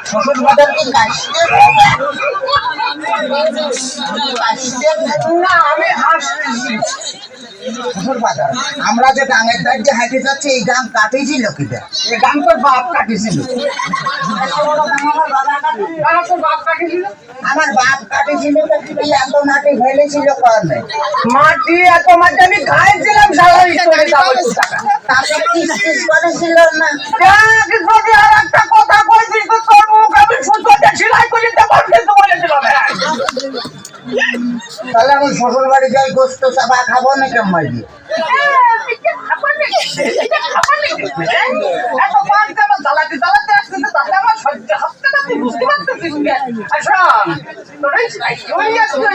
শ্বশুর বাজার কি কাশতে না আমি আসতেছি। শ্বশুর বাজার আমরা যে গাঙের দাঁড় যে হাঁটে যাচ্ছি এই গান কাটেছিল কিটা? এই গান তোর বাপ কাটিছিল। তোর বাপ কাটিছিল? আমার বাপ কাটেছিল তো তুই এত মাটি ফেলেছিল কর্মে মাটি এত মাটি আমি খাইছিলাম সারা করে যাবো টাকা। তাতে কিস করেছিল না? যদি আর একটা কথা কইছিস তো তোর মুখ আমি সুতোতে সেলাই করে দেবো কিন্তু বলেছিলাম। তাহলে আমি শ্বশুর বাড়ি যাই গোস্ত চাপা খাবো না কেমন মারি? এত মানতে আমার জ্বালাতে জ্বালাতে আসছে তো তাহলে আমার সহ্য হচ্ছে না, তুই বুঝতে পারতেছিস না। আচ্ছা তোরাই ওই আসলে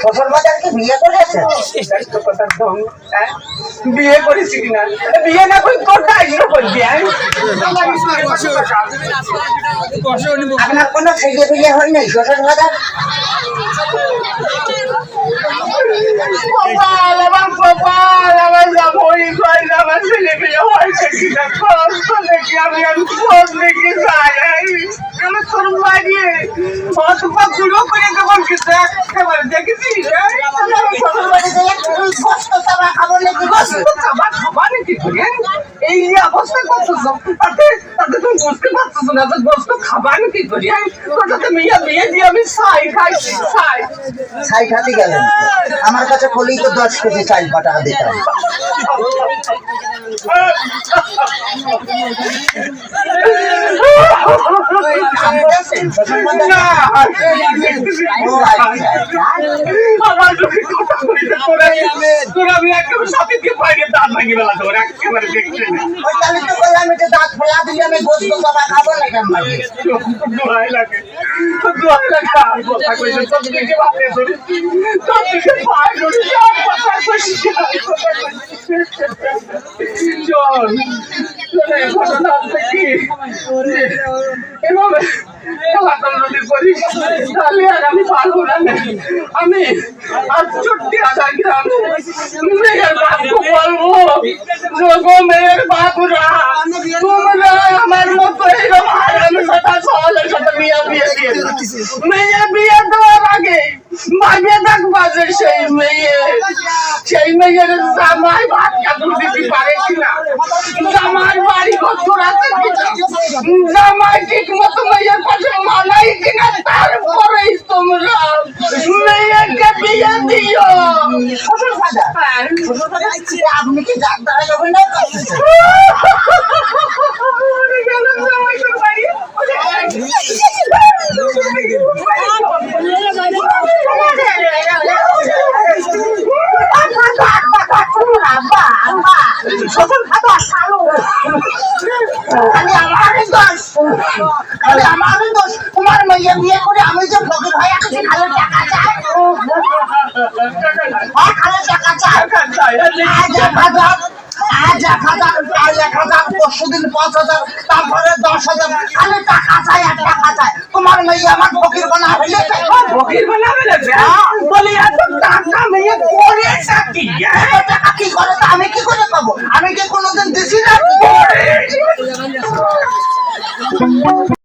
শ্বশুর বাজার কি বিয়ে করেছে? বিয়ে করেছি কিনা? বিয়ে না করে তোরটা আইসো করবি। আপনার কোনো ছেলে বিয়ে হয় নাই শ্বশুর বাজার? কপাল আমার কপাল আমার জামাই কয় আমার ছেলে বিয়ে হয়েছে কিনা খোঁজ দেখি আমি খোঁজ দেখি যাই আমার তোর বাড়িয়ে অথবা গুলো করে যখন কিছু একেবারে দেখেছিস শ্বশুর বাড়ি যাই গোস্ত চাপা খাবো নাকি? খাবার নাকি এই যে অবস্থা করছো তাতে তাতে তুমি বুঝতে পারছো না যে গোস্ত খাবার কি করি তোর সাথে মেয়ে বিয়ে দিয়ে আমি ছাই খাইছি ছাই ছাই খাতে গেলেন আমার কাছে বলেই তো 10 কেজি চাল পাঠা দিতাম। আমার তোরা আমি একেবারে সাথে দিয়ে পাইনি দাঁত ভাঙি বেলা তোর একেবারে দেখছি ওই তাহলে তো বললাম যে দাঁত ফেলা দিলে আমি গোস্ত চাপা খাবো না কেমন? দোহাই লাগে আর কথা কইছে তোর দিকে বাপরে ধরি তোর দিকে পায় ধরি আর কথা কইছি চল চলে ঘটনা হচ্ছে কি এভাবে খেলাধুলা যদি করি তাহলে আর আমি পারবো না। আমি আর 40,000 গ্রাম মেয়ের বাপকে বলবো যোগো মেয়ের বাপুরা তোমরা আমার মতো এরকম হারামের সাথে সহলের সাথে বিয়ে দিয়ে মেয়ে বিয়ে দেওয়ার আগে ভাগে থাকবা যে সেই মেয়ের জামাই ভাত কাপড় দিতে পারে কিনা, জামাই বাড়ি কত আছে কিনা, জামাই ঠিক মতো মেয়ের পাশে মানাই কিনা, তারপরেই তোমরা মেয়েকে বিয়ে দিও। শ্বশুর বাজার আপনি কি যাক দাঁড়ায় অভিনয় করতেছেন? তোমার মেয়ে বিয়ে করে আমি যে ফকির হয়ে আছি খালের টাকা চাই খালের টাকা চাই 1,000 পরশুদিন 5,000 তারপরে 10,000 খালি টাকা চাই আর টাকা চাই। তোমার মেয়ে আমার ফকির বানা হইলে ফকির বানাবে না বলি এত টাকা মেয়ে করে কি টাকা কি করে তা আমি কি করে পাবো? আমি কি কোনোদিন দিছি না?